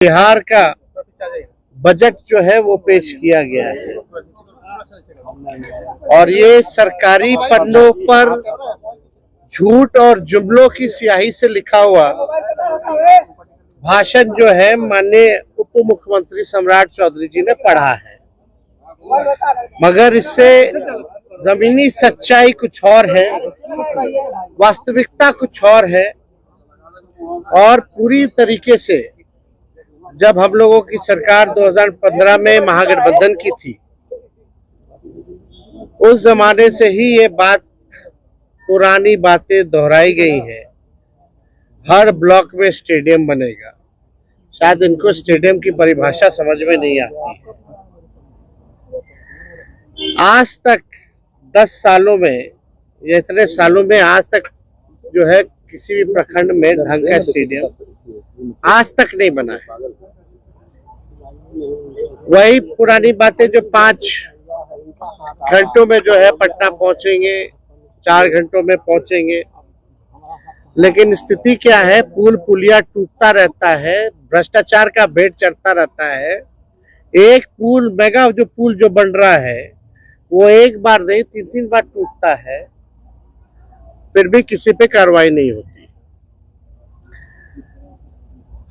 बिहार का बजट जो है वो पेश किया गया है और ये सरकारी पन्नों पर झूठ और जुमलों की स्याही से लिखा हुआ भाषण जो है माननीय उप मुख्यमंत्री सम्राट चौधरी जी ने पढ़ा है, मगर इससे जमीनी सच्चाई कुछ और है, वास्तविकता कुछ और है। और पूरी तरीके से जब हम लोगों की सरकार 2015 में महागठबंधन की थी, उस जमाने से ही ये बात पुरानी बातें दोहराई गई है। हर ब्लॉक में स्टेडियम बनेगा। शायद इनको स्टेडियम की परिभाषा समझ में नहीं आती है। आज तक 10 सालों में या इतने सालों में आज तक जो है किसी भी प्रखंड में ढंग का स्टेडियम आज तक नहीं बना है। वही पुरानी बातें जो 5 घंटों में जो है पटना पहुंचेंगे, 4 घंटों में पहुंचेंगे, लेकिन स्थिति क्या है? पुल पुलिया टूटता रहता है, भ्रष्टाचार का भेंट चढ़ता रहता है। एक पुल मेगा जो पुल जो बन रहा है वो एक बार नहीं 3-3 बार टूटता है, फिर भी किसी पे कार्रवाई नहीं होती।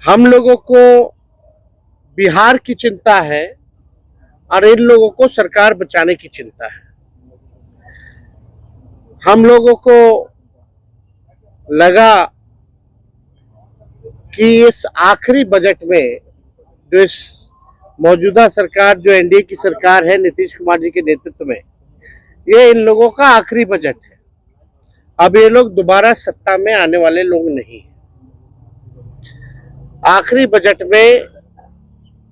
हम लोगों को बिहार की चिंता है और इन लोगों को सरकार बचाने की चिंता है। हम लोगों को लगा कि इस आखिरी बजट में जो इस मौजूदा सरकार जो एनडीए की सरकार है नीतीश कुमार जी के नेतृत्व में, ये इन लोगों का आखिरी बजट है। अब ये लोग दोबारा सत्ता में आने वाले लोग नहीं। आखिरी बजट में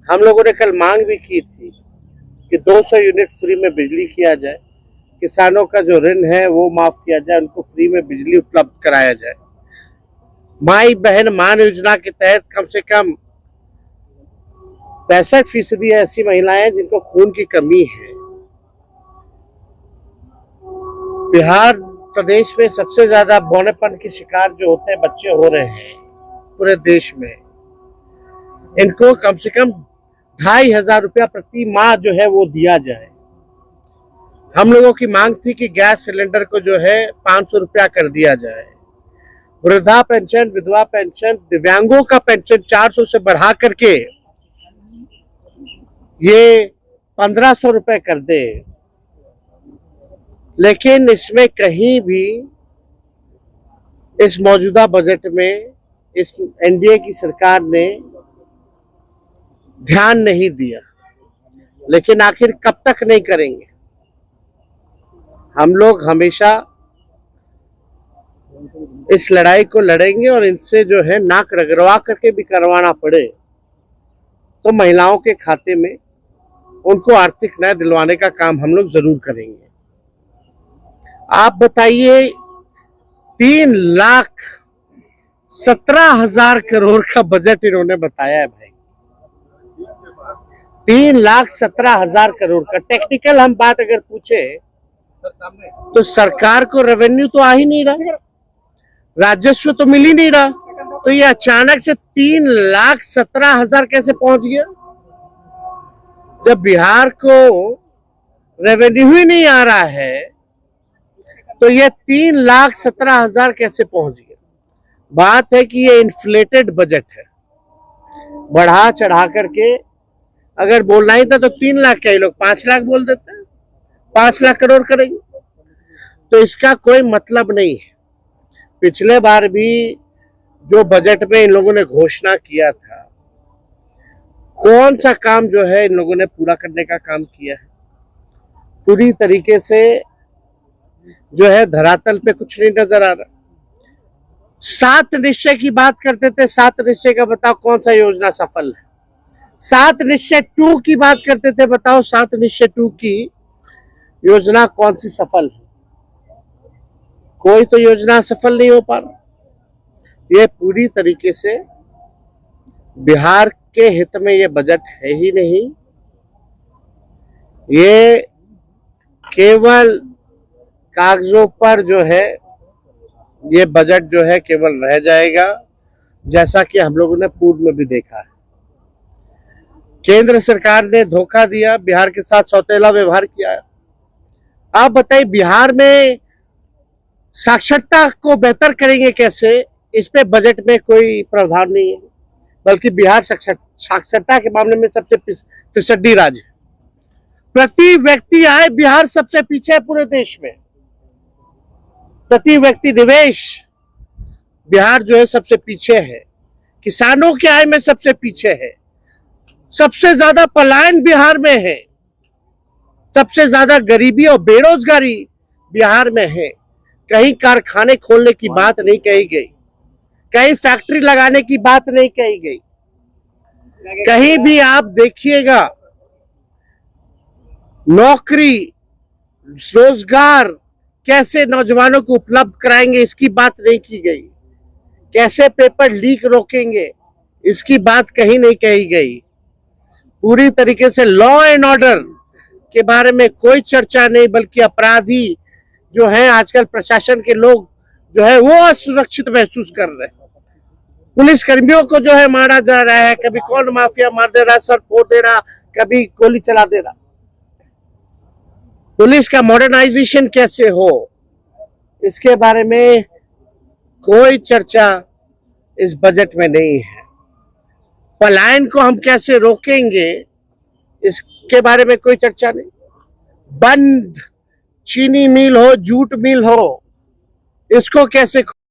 हम लोगों ने कल मांग भी की थी कि 200 यूनिट फ्री में बिजली किया जाए, किसानों का जो ऋण है वो माफ किया जाए, उनको फ्री में बिजली उपलब्ध कराया जाए। माई बहन मान योजना के तहत कम से कम 65% ऐसी महिलाएं जिनको खून की कमी है। बिहार प्रदेश में सबसे ज्यादा बौनेपन के शिकार जो होते हैं बच्चे हो रहे हैं पूरे देश में। इनको कम से कम 2500 रुपया प्रति माह जो है वो दिया जाए। हम लोगों की मांग थी कि गैस सिलेंडर को जो है 500 रुपया कर दिया जाए। वृद्धा पेंशन, विधवा पेंशन, दिव्यांगों का पेंशन 400 से बढ़ा करके ये 1500 रुपए कर दे। लेकिन इसमें कहीं भी इस मौजूदा बजट में इस एनडीए की सरकार ने ध्यान नहीं दिया। लेकिन आखिर कब तक नहीं करेंगे? हम लोग हमेशा इस लड़ाई को लड़ेंगे और इनसे जो है नाक रगड़वा करके भी करवाना पड़े तो महिलाओं के खाते में उनको आर्थिक न्याय दिलवाने का काम हम लोग जरूर करेंगे। आप बताइए, 3,17,000 करोड़ का बजट इन्होंने बताया है भाई। 3,17,000 करोड़ का। टेक्निकल हम बात अगर पूछे तो सरकार को रेवेन्यू तो आ ही नहीं रहा, राजस्व तो मिल ही नहीं रहा, तो ये अचानक से 3,17,000 कैसे पहुंच गया? जब बिहार को रेवेन्यू ही नहीं आ रहा है तो ये 3,17,000 कैसे पहुंच गया? बात है कि ये इन्फ्लेटेड बजट है। बढ़ा चढ़ा करके अगर बोलना ही था तो 3 लाख का, ये लोग 5 लाख बोल देते हैं, 5 लाख करोड़ करेंगे, तो इसका कोई मतलब नहीं है। पिछले बार भी जो बजट में इन लोगों ने घोषणा किया था, कौन सा काम जो है इन लोगों ने पूरा करने का काम किया है? पूरी तरीके से जो है धरातल पे कुछ नहीं नजर आ रहा। 7 निश्चय की बात करते थे, 7 निश्चय का बताओ कौन सा योजना सफल है? 7 निश्चय 2 की बात करते थे, बताओ 7 निश्चय 2 की योजना कौन सी सफल है? कोई तो योजना सफल नहीं हो पा रहा। ये पूरी तरीके से बिहार के हित में ये बजट है ही नहीं। ये केवल कागजों पर जो है ये बजट जो है केवल रह जाएगा, जैसा कि हम लोगों ने पूर्व में भी देखा है। केंद्र सरकार ने धोखा दिया, बिहार के साथ सौतेला व्यवहार किया है। आप बताइए बिहार में साक्षरता को बेहतर करेंगे कैसे, इस पे बजट में कोई प्रावधान नहीं है, बल्कि बिहार साक्षरता के मामले में सबसे फिसड्डी राज्य है। प्रति व्यक्ति आय बिहार सबसे पीछे है पूरे देश में। प्रति व्यक्ति निवेश बिहार जो है सबसे पीछे है। किसानों की आय में सबसे पीछे है। सबसे ज्यादा पलायन बिहार में है। सबसे ज्यादा गरीबी और बेरोजगारी बिहार में है। कहीं कारखाने खोलने की बात नहीं कही गई, कहीं फैक्ट्री लगाने की बात नहीं कही गई। कहीं भी आप देखिएगा नौकरी रोजगार कैसे नौजवानों को उपलब्ध कराएंगे इसकी बात नहीं की गई। कैसे पेपर लीक रोकेंगे इसकी बात कहीं नहीं कही गई। पूरी तरीके से लॉ एंड ऑर्डर के बारे में कोई चर्चा नहीं, बल्कि अपराधी जो है आजकल प्रशासन के लोग जो है वो असुरक्षित महसूस कर रहे हैं। पुलिस कर्मियों को जो है मारा जा रहा है, कभी कौन माफिया मार दे रहा, सर फोड़ दे रहा, कभी गोली चला दे रहा। पुलिस का मॉडर्नाइजेशन कैसे हो इसके बारे में कोई चर्चा इस बजट में नहीं है। पलायन को हम कैसे रोकेंगे इसके बारे में कोई चर्चा नहीं। बंद चीनी मिल हो, जूट मिल हो, इसको कैसे